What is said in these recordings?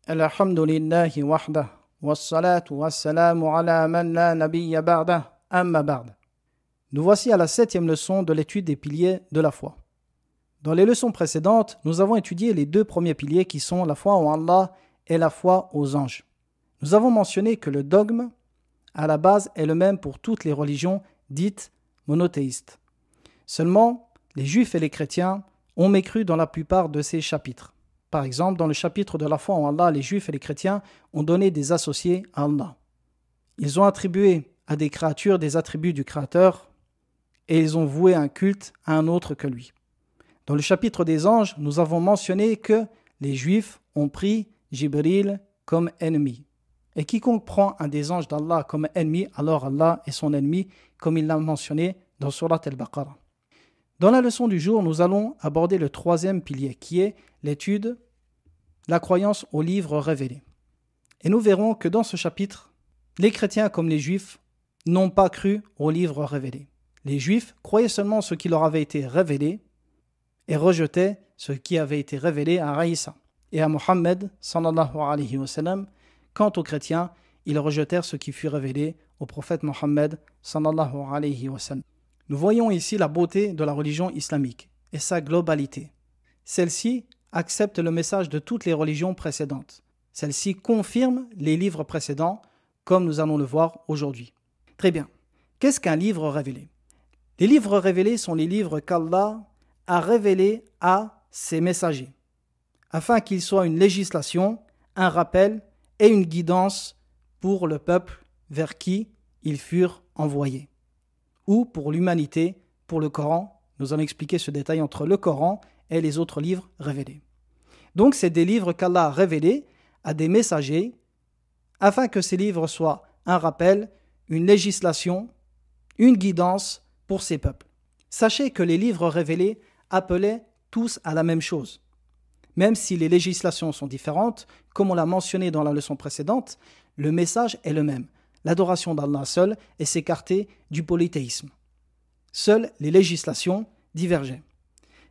Alhamdulillahi wahdah, wassalatu wassalamu ala man la nabiyya ba'dah, amma ba'd. Nous voici à la 7e leçon de l'étude des piliers de la foi. Dans les leçons précédentes, nous avons étudié les 2 premiers piliers qui sont la foi en Allah et la foi aux anges. Nous avons mentionné que le dogme, à la base, est le même pour toutes les religions dites monothéistes. Seulement, les juifs et les chrétiens ont mécru dans la plupart de ces chapitres. Par exemple, dans le chapitre de la foi en Allah, les juifs et les chrétiens ont donné des associés à Allah. Ils ont attribué à des créatures des attributs du Créateur et ils ont voué un culte à un autre que lui. Dans le chapitre des anges, nous avons mentionné que les juifs ont pris Jibril comme ennemi. Et quiconque prend un des anges d'Allah comme ennemi, alors Allah est son ennemi, comme il l'a mentionné dans Surat al-Baqarah. Dans la leçon du jour, nous allons aborder le 3e pilier, qui est l'étude, la croyance aux livres révélés. Et nous verrons que dans ce chapitre, les chrétiens comme les juifs n'ont pas cru aux livres révélés. Les juifs croyaient seulement ce qui leur avait été révélé et rejetaient ce qui avait été révélé à Isa et à Mohammed sallallahu alayhi wa sallam. Quant aux chrétiens, ils rejetèrent ce qui fut révélé au prophète Mohammed sallallahu alayhi wa sallam. Nous voyons ici la beauté de la religion islamique et sa globalité. Celle-ci accepte le message de toutes les religions précédentes. Celle-ci confirme les livres précédents, comme nous allons le voir aujourd'hui. Très bien. Qu'est-ce qu'un livre révélé ? Les livres révélés sont les livres qu'Allah a révélés à ses messagers, afin qu'ils soient une législation, un rappel et une guidance pour le peuple vers qui ils furent envoyés, ou pour l'humanité, pour le Coran. Nous allons expliquer ce détail entre le Coran et les autres livres révélés. Donc, c'est des livres qu'Allah a révélés à des messagers, afin que ces livres soient un rappel, une législation, une guidance pour ces peuples. Sachez que les livres révélés appelaient tous à la même chose. Même si les législations sont différentes, comme on l'a mentionné dans la leçon précédente, le message est le même. L'adoration d'Allah seul et s'écarter du polythéisme. Seules les législations divergeaient.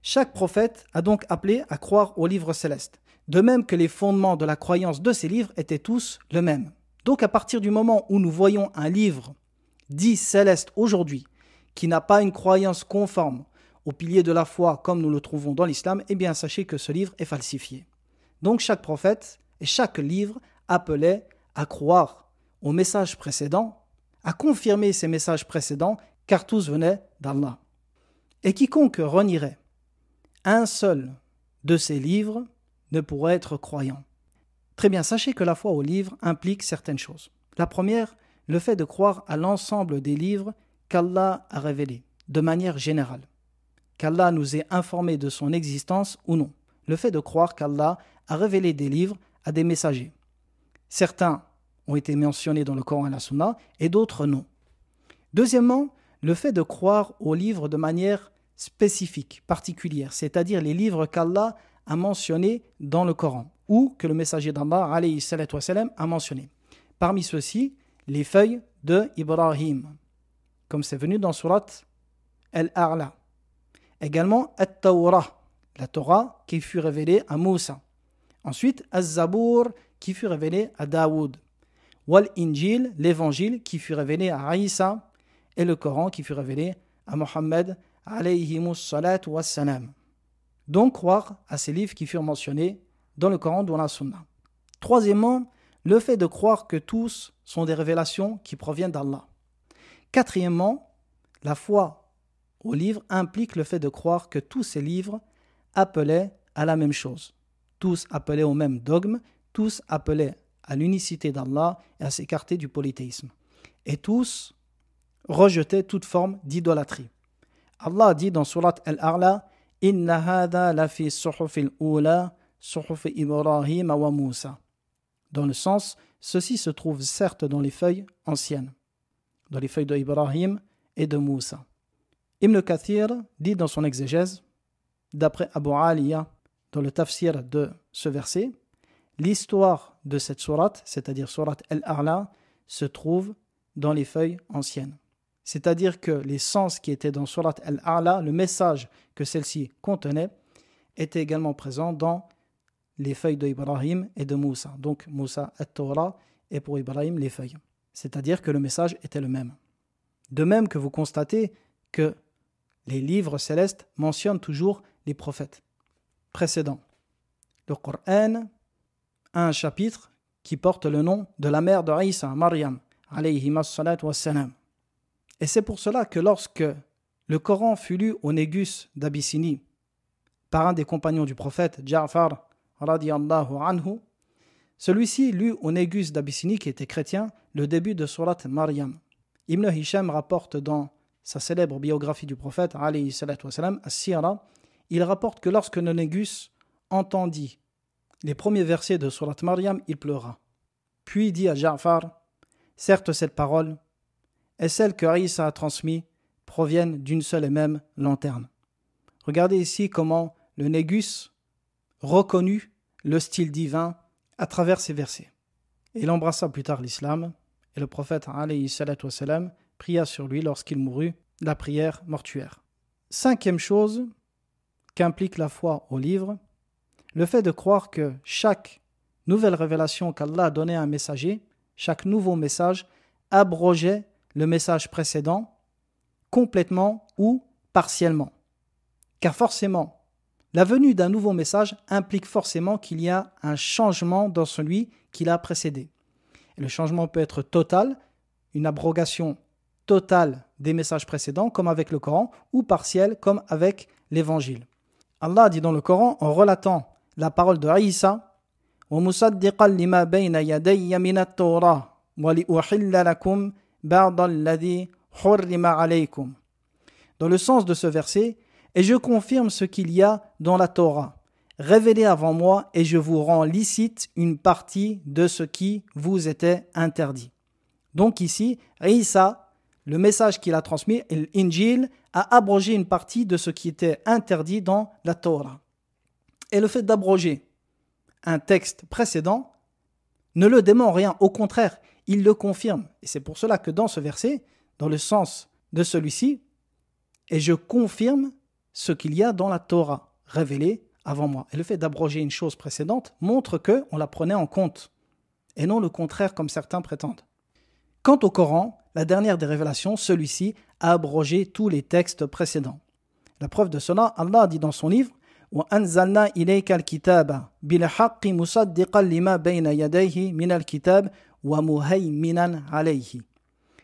Chaque prophète a donc appelé à croire aux livres célestes, de même que les fondements de la croyance de ces livres étaient tous le même. Donc à partir du moment où nous voyons un livre dit céleste aujourd'hui, qui n'a pas une croyance conforme au pilier de la foi comme nous le trouvons dans l'islam, eh bien sachez que ce livre est falsifié. Donc chaque prophète et chaque livre appelait à croire aux messages précédents, à confirmer ces messages précédents, car tous venaient d'Allah. Et quiconque renierait un seul de ces livres ne pourrait être croyant. Très bien, sachez que la foi aux livres implique certaines choses. La première, le fait de croire à l'ensemble des livres qu'Allah a révélés, de manière générale. Qu'Allah nous ait informés de son existence ou non. Le fait de croire qu'Allah a révélé des livres à des messagers. Certains ont été mentionnés dans le Coran et la Sunna, et d'autres non. Deuxièmement, le fait de croire aux livres de manière spécifique, particulière, c'est-à-dire les livres qu'Allah a mentionnés dans le Coran, ou que le messager d'Allah, alayhi salatu wassalam, a mentionnés. Parmi ceux-ci, les feuilles de Ibrahim, comme c'est venu dans Surat Al-A'la. Également, At-Tawrah, la Torah qui fut révélée à Moussa. Ensuite, Az-Zabour, qui fut révélé à Daoud. Wal-Injil, l'évangile qui fut révélé à Isa, et le Coran qui fut révélé à Mohammed alayhimus salatu wassalam. Donc croire à ces livres qui furent mentionnés dans le Coran ou dans la Sunna. Troisièmement, le fait de croire que tous sont des révélations qui proviennent d'Allah. Quatrièmement, la foi aux livres implique le fait de croire que tous ces livres appelaient à la même chose. Tous appelaient au même dogme, tous appelaient à l'unicité d'Allah et à s'écarter du polythéisme. Et tous rejetaient toute forme d'idolâtrie. Allah dit dans Surat Al-A'la, « Inna hadha la fi suhufil ula, suhuf Ibrahim wa Moussa » Dans le sens, ceci se trouve certes dans les feuilles anciennes, dans les feuilles de Ibrahim et de Moussa. Ibn Kathir dit dans son exégèse, d'après Abu Aliya, dans le tafsir de ce verset, l'histoire de cette sourate, c'est-à-dire sourate Al-A'la, se trouve dans les feuilles anciennes. C'est-à-dire que les sens qui étaient dans sourate Al-A'la, le message que celle-ci contenait, était également présent dans les feuilles d'Ibrahim et de Moussa. Donc Moussa, at-Torah, et pour Ibrahim, les feuilles. C'est-à-dire que le message était le même. De même que vous constatez que les livres célestes mentionnent toujours les prophètes précédents. Le Coran a un chapitre qui porte le nom de la mère de Isa, Maryam, alayhi salatu wassalam. Et c'est pour cela que lorsque le Coran fut lu au Négus d'Abyssinie par un des compagnons du prophète, Ja'far, radiyallahu anhu, celui-ci lut au Négus d'Abyssinie, qui était chrétien, le début de Surat Maryam. Ibn Hisham rapporte dans sa célèbre biographie du prophète, alayhi salatu wassalam, As-Sira, il rapporte que lorsque le Négus entendit les premiers versets de Surat Maryam, il pleura. Puis dit à Ja'far, certes cette parole et celle que Isa a transmise proviennent d'une seule et même lanterne. Regardez ici comment le Négus reconnut le style divin à travers ces versets. Il embrassa plus tard l'islam et le prophète alayhi salatu wassalam pria sur lui lorsqu'il mourut, la prière mortuaire. Cinquième chose qu'implique la foi au livre, le fait de croire que chaque nouvelle révélation qu'Allah a donnée à un messager, chaque nouveau message abrogeait le message précédent complètement ou partiellement. Car forcément, la venue d'un nouveau message implique forcément qu'il y a un changement dans celui qui l'a précédé. Et le changement peut être total, une abrogation totale des messages précédents, comme avec le Coran, ou partiel, comme avec l'Évangile. Allah dit dans le Coran, en relatant la parole de Isa, وَمُصَدِّقًا لِمَا بَيْنَ يَدَيَّ مِنَ التَّوْرَاةِ وَلِأُحِلَّ لَكُمْ بَعْضَ الَّذِي حُرِّمَ عَلَيْكُمْ. Dans le sens de ce verset, et je confirme ce qu'il y a dans la Torah, révélé avant moi, et je vous rends licite une partie de ce qui vous était interdit. Donc ici, Isa, le message qu'il a transmis, l'Injil, a abrogé une partie de ce qui était interdit dans la Torah. Et le fait d'abroger un texte précédent ne le dément en rien, au contraire, il le confirme. Et c'est pour cela que dans ce verset, dans le sens de celui-ci, et je confirme ce qu'il y a dans la Torah, révélé avant moi. Et le fait d'abroger une chose précédente montre qu'on la prenait en compte, et non le contraire comme certains prétendent. Quant au Coran, la dernière des révélations, celui-ci a abrogé tous les textes précédents. La preuve de cela, Allah dit dans son livre وَأَنزَلْنَا إِلَيْكَ الْكِتَابَ بِالْحَقِّ مُصَدِّقًا لِمَا بَيْنَ يَدَيْهِ مِنَ الْكِتَابِ وَمُهَيْمِنًا عَلَيْهِ.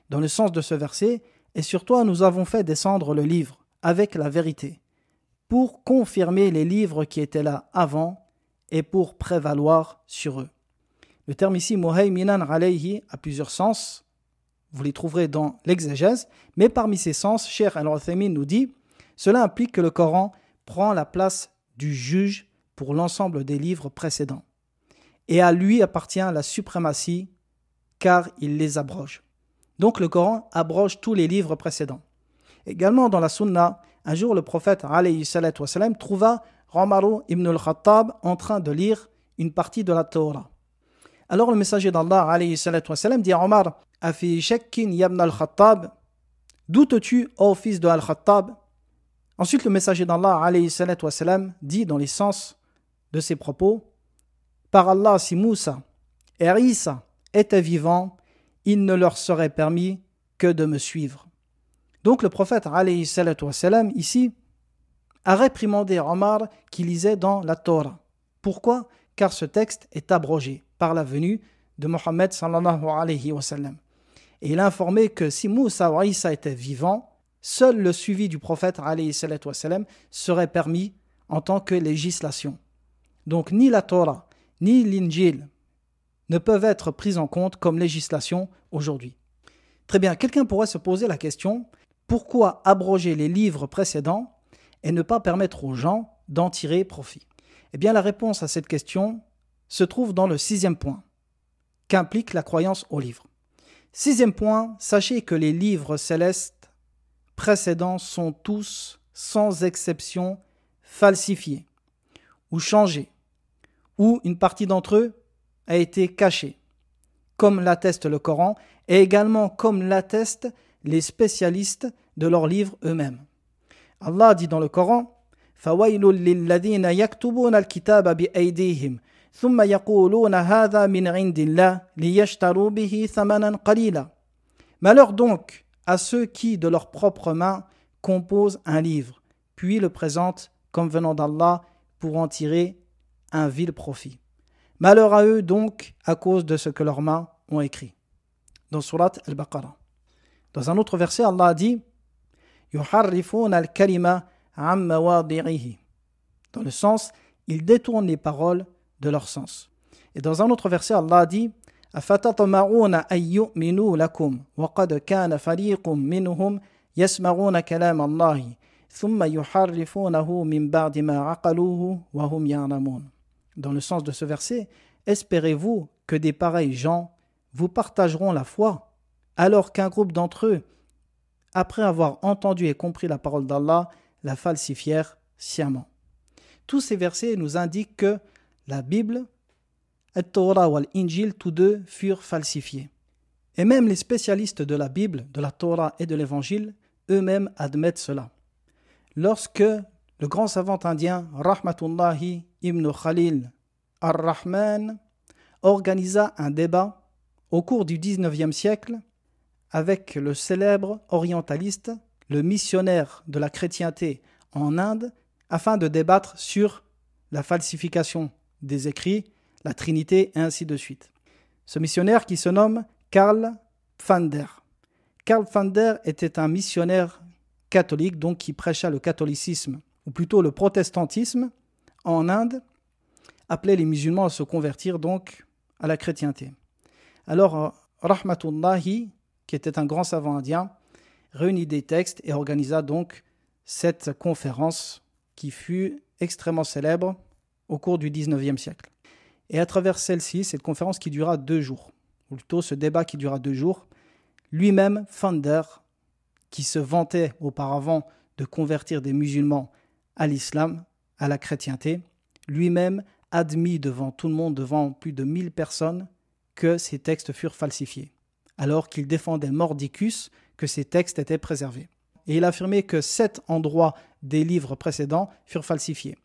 Dans le sens de ce verset, et sur toi nous avons fait descendre le livre avec la vérité, pour confirmer les livres qui étaient là avant et pour prévaloir sur eux. Le terme ici, muhayminan alayhi, a plusieurs sens. Vous les trouverez dans l'exégèse, mais parmi ces sens, Cheikh Al-Uthaymin nous dit, cela implique que le Coran prend la place du juge pour l'ensemble des livres précédents. Et à lui appartient la suprématie, car il les abroge. Donc le Coran abroge tous les livres précédents. Également dans la Sunna, un jour le prophète alayhi salatu wassalam trouva Omar ibn al-Khattab en train de lire une partie de la Torah. Alors le messager d'Allah alayhi salatu wassalam dit à Omar, Afi shakkin yabna al-Khattab, doutes-tu, ô fils de al-Khattab? Ensuite le messager d'Allah alayhi salatu wassalam dit dans les sens de ses propos, par Allah, si Moussa et Isa étaient vivants, il ne leur serait permis que de me suivre. Donc le prophète alayhi salatu wassalam ici a réprimandé Omar qui lisait dans la Torah. Pourquoi? Car ce texte est abrogé par la venue de Mohammed sallallahu alayhi wa sallam. Et il a informé que si Moussa ou Isa étaient vivants, seul le suivi du prophète alayhi salatu wassalam serait permis en tant que législation. Donc ni la Torah ni l'Injil ne peuvent être pris en compte comme législation aujourd'hui. Très bien, quelqu'un pourrait se poser la question, pourquoi abroger les livres précédents et ne pas permettre aux gens d'en tirer profit? Eh bien, la réponse à cette question se trouve dans le 6e point, qu'implique la croyance aux livres. 6e point, sachez que les livres célestes précédents sont tous, sans exception, falsifiés ou changés, ou une partie d'entre eux a été cachée, comme l'atteste le Coran, et également comme l'attestent les spécialistes de leurs livres eux-mêmes. Allah dit dans le Coran, فويل للذين يكتبون الكتاب بأيديهم ثم يقولون هذا من عند الله ليشتروا به ثمنا قليلا. Malheur donc à ceux qui, de leurs propres mains, composent un livre, puis le présentent comme venant d'Allah pour en tirer un vil profit. Malheur à eux donc à cause de ce que leurs mains ont écrit. Dans Surat Al-Baqarah. Dans un autre verset, Allah a dit يُحَرِّفُونَ الْكَلِمَ عَمَّ مَوَاضِعِهِ. Dans le sens, ils détournent les paroles de leur sens. Et dans un autre verset, Allah a dit أَفَتَطْمَعُونَ أَن يُؤْمِنُوا لَكُمْ وَقَدْ كَانَ فَرِيقٌ مِّنْهُمْ يَسْمَعُونَ كَلَامَ اللَّهِ ثُمَّ يُحَرِّفُونَهُ مِنْ بَعْدِ مَا عَقَلُوهُ وَهُمْ يَعْلَمُونَ. Dans le sens de ce verset, espérez-vous que des pareils gens vous partageront la foi, alors qu'un groupe d'entre eux, après avoir entendu et compris la parole d'Allah, la falsifièrent sciemment. Tous ces versets nous indiquent que la Bible, Al-Torah ou Al-Injil, tous deux furent falsifiés. Et même les spécialistes de la Bible, de la Torah et de l'Évangile, eux-mêmes admettent cela. Lorsque le grand savant indien Rahmatullahi ibn Khalil ar-Rahman organisa un débat au cours du 19e siècle avec le célèbre orientaliste, le missionnaire de la chrétienté en Inde, afin de débattre sur la falsification des écrits, la Trinité et ainsi de suite. Ce missionnaire qui se nomme Karl Pfander. Karl Pfander était un missionnaire catholique, donc qui prêcha le catholicisme, ou plutôt le protestantisme, en Inde, appelait les musulmans à se convertir donc à la chrétienté. Alors, Rahmatullahi, qui était un grand savant indien, réunit des textes et organisa donc cette conférence qui fut extrêmement célèbre au cours du 19e siècle. Et à travers celle-ci, cette conférence qui dura 2 jours, ou plutôt ce débat qui dura 2 jours, lui-même, Pfander, qui se vantait auparavant de convertir des musulmans à l'islam, à la chrétienté, lui-même admit devant tout le monde, devant plus de 1000 personnes, que ces textes furent falsifiés, alors qu'il défendait mordicus que ces textes étaient préservés. Et il affirmait que 7 endroits des livres précédents furent falsifiés,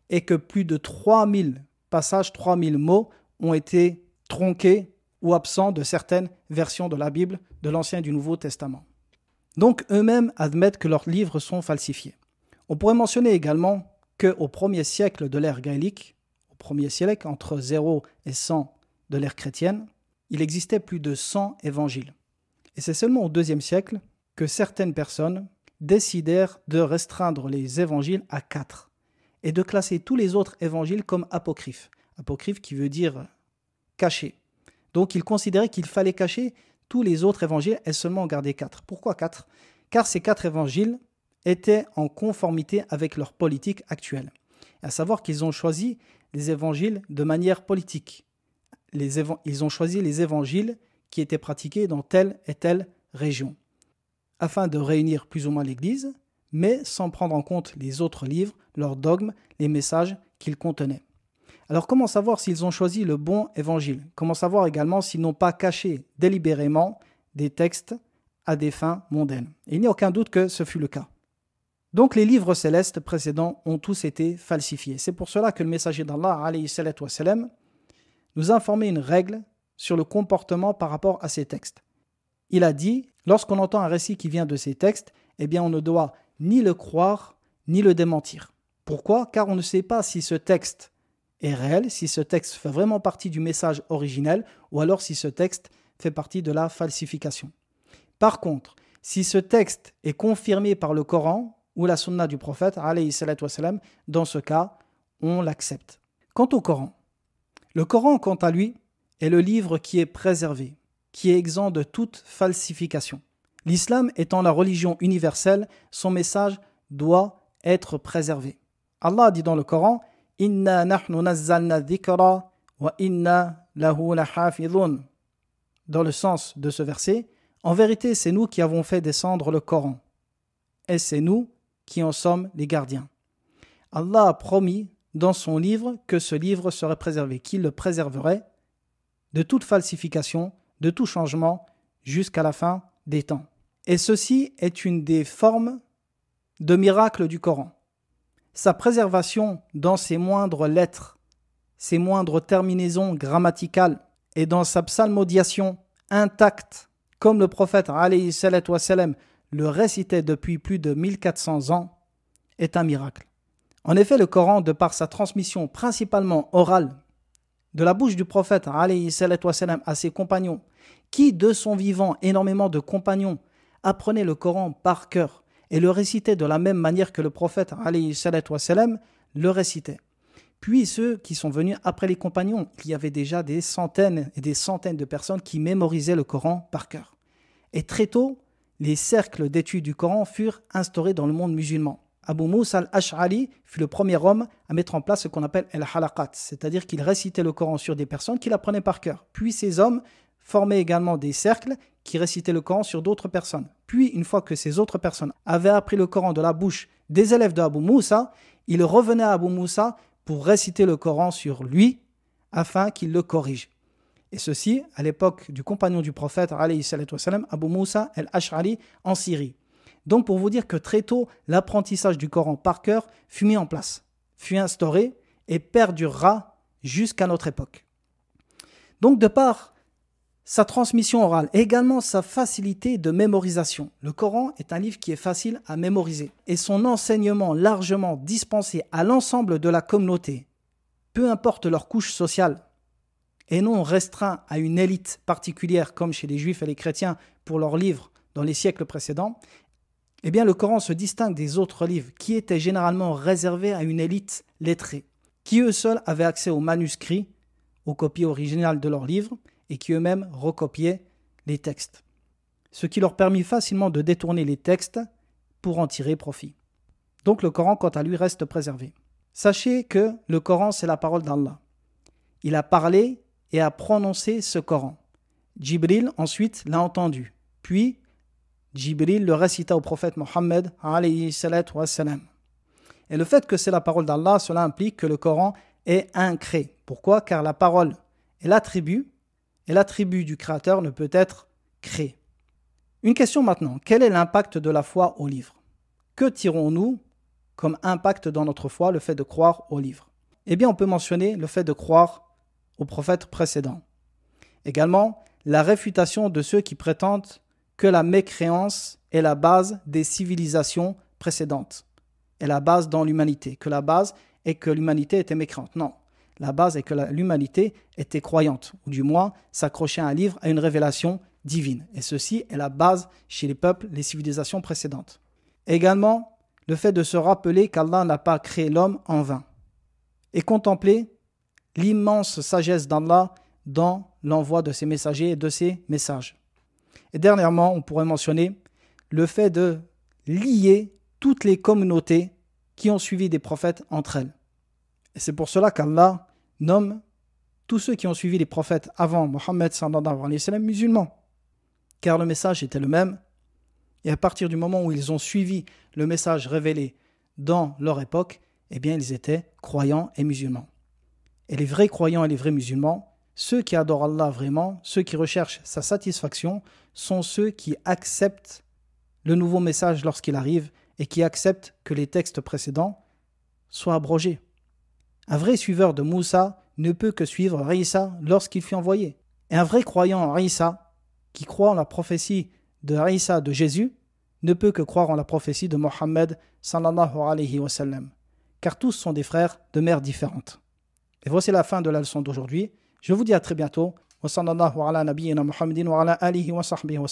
et que plus de 3000 passages, 3000 mots ont été tronqués ou absents de certaines versions de la Bible, de l'Ancien et du Nouveau Testament. Donc eux-mêmes admettent que leurs livres sont falsifiés. On pourrait mentionner également qu'au 1er siècle de l'ère gaélique, au 1er siècle, entre 0 et 100 de l'ère chrétienne, il existait plus de 100 évangiles. Et c'est seulement au 2e siècle que certaines personnes décidèrent de restreindre les évangiles à 4 et de classer tous les autres évangiles comme apocryphes. Apocryphe qui veut dire caché. Donc ils considéraient qu'il fallait cacher tous les autres évangiles et seulement en garder 4. Pourquoi 4 ? Car ces 4 évangiles étaient en conformité avec leur politique actuelle. À savoir qu'ils ont choisi les évangiles de manière politique. Ils ont choisi les évangiles qui étaient pratiqués dans telle et telle région, afin de réunir plus ou moins l'Église, mais sans prendre en compte les autres livres, leurs dogmes, les messages qu'ils contenaient. Alors comment savoir s'ils ont choisi le bon évangile ? Comment savoir également s'ils n'ont pas caché délibérément des textes à des fins mondaines ? Et il n'y a aucun doute que ce fut le cas. Donc les livres célestes précédents ont tous été falsifiés. C'est pour cela que le messager d'Allah, alayhi salatu wassalam, nous a informé une règle sur le comportement par rapport à ces textes. Il a dit, lorsqu'on entend un récit qui vient de ces textes, eh bien on ne doit ni le croire, ni le démentir. Pourquoi ? Car on ne sait pas si ce texte est réel, si ce texte fait vraiment partie du message originel, ou alors si ce texte fait partie de la falsification. Par contre, si ce texte est confirmé par le Coran ou la sunna du prophète, alayhi salatu wassalam, dans ce cas, on l'accepte. Quant au Coran, le Coran, quant à lui, est le livre qui est préservé, qui est exempt de toute falsification. L'islam étant la religion universelle, son message doit être préservé. Allah dit dans le Coran « Inna nahnu nazzalna dhikra wa inna lahu lahafidhun » Dans le sens de ce verset, en vérité, c'est nous qui avons fait descendre le Coran, et c'est nous qui en sommes les gardiens. Allah a promis dans son livre que ce livre serait préservé, qu'il le préserverait de toute falsification, de tout changement, jusqu'à la fin des temps. Et ceci est une des formes de miracle du Coran. sa préservation dans ses moindres lettres, ses moindres terminaisons grammaticales et dans sa psalmodiation intacte, comme le prophète alayhi salatu wassalam le récitait depuis plus de 1400 ans, est un miracle. En effet, le Coran, de par sa transmission principalement orale, de la bouche du prophète alayhi salatu wassalam à ses compagnons, qui de son vivant, énormément de compagnons, apprenaient le Coran par cœur et le récitaient de la même manière que le prophète alayhi salatu wassalam le récitait. Puis ceux qui sont venus après les compagnons, il y avait déjà des centaines et des centaines de personnes qui mémorisaient le Coran par cœur. Et très tôt, les cercles d'études du Coran furent instaurés dans le monde musulman. Abu Musa al-Ash'ari fut le premier homme à mettre en place ce qu'on appelle al-halaqat, c'est-à-dire qu'il récitait le Coran sur des personnes qui l'apprenaient par cœur. Puis ces hommes formaient également des cercles qui récitaient le Coran sur d'autres personnes. Puis, une fois que ces autres personnes avaient appris le Coran de la bouche des élèves d'Abu Musa, ils revenaient à Abu Musa pour réciter le Coran sur lui afin qu'il le corrige. Et ceci, à l'époque du compagnon du prophète, alayhi salatu wassalam, Abu Musa al-Ash'ari, en Syrie. Donc, pour vous dire que très tôt, l'apprentissage du Coran par cœur fut mis en place, fut instauré et perdurera jusqu'à notre époque. Donc, de par sa transmission orale et également sa facilité de mémorisation, le Coran est un livre qui est facile à mémoriser et son enseignement largement dispensé à l'ensemble de la communauté, peu importe leur couche sociale, et non restreint à une élite particulière comme chez les Juifs et les chrétiens pour leurs livres dans les siècles précédents, eh bien le Coran se distingue des autres livres qui étaient généralement réservés à une élite lettrée, qui eux seuls avaient accès aux manuscrits, aux copies originales de leurs livres et qui eux-mêmes recopiaient les textes, ce qui leur permit facilement de détourner les textes pour en tirer profit. Donc le Coran, quant à lui, reste préservé. Sachez que le Coran, c'est la parole d'Allah. Il a parlé et a prononcé ce Coran. Jibril ensuite l'a entendu. Puis, Jibril le récita au prophète Mohammed alayhi salatu wassalam. Et le fait que c'est la parole d'Allah, cela implique que le Coran est incré. Pourquoi ? Car la parole est l'attribut, et l'attribut du Créateur ne peut être créé. Une question maintenant, quel est l'impact de la foi au livre ? Que tirons-nous comme impact dans notre foi, le fait de croire au livre ? Eh bien, on peut mentionner le fait de croire aux prophètes précédents. Également, la réfutation de ceux qui prétendent que la mécréance est la base des civilisations précédentes, est la base dans l'humanité, que la base est que l'humanité était mécréante. Non, la base est que l'humanité était croyante, ou du moins s'accrochait à un livre, à une révélation divine. Et ceci est la base chez les peuples, les civilisations précédentes. Également, le fait de se rappeler qu'Allah n'a pas créé l'homme en vain, et contempler l'immense sagesse d'Allah dans l'envoi de ses messagers et de ses messages. Et dernièrement, on pourrait mentionner le fait de lier toutes les communautés qui ont suivi des prophètes entre elles. Et c'est pour cela qu'Allah nomme tous ceux qui ont suivi les prophètes avant Mohammed sallallahu alayhi wa sallam musulmans, car le message était le même, et à partir du moment où ils ont suivi le message révélé dans leur époque, eh bien ils étaient croyants et musulmans. Et les vrais croyants et les vrais musulmans, ceux qui adorent Allah vraiment, ceux qui recherchent sa satisfaction, sont ceux qui acceptent le nouveau message lorsqu'il arrive et qui acceptent que les textes précédents soient abrogés. Un vrai suiveur de Moussa ne peut que suivre Isa lorsqu'il fut envoyé. Et un vrai croyant en Isa, qui croit en la prophétie de Isa de Jésus, ne peut que croire en la prophétie de Mohammed sallallahu alayhi wa sallam, car tous sont des frères de mères différentes. Et voici la fin de la leçon d'aujourd'hui. Je vous dis à très bientôt. Wa sallallahu ala nabiyyina Muhammadin wa ala alihi wa sahbihi wa sallam.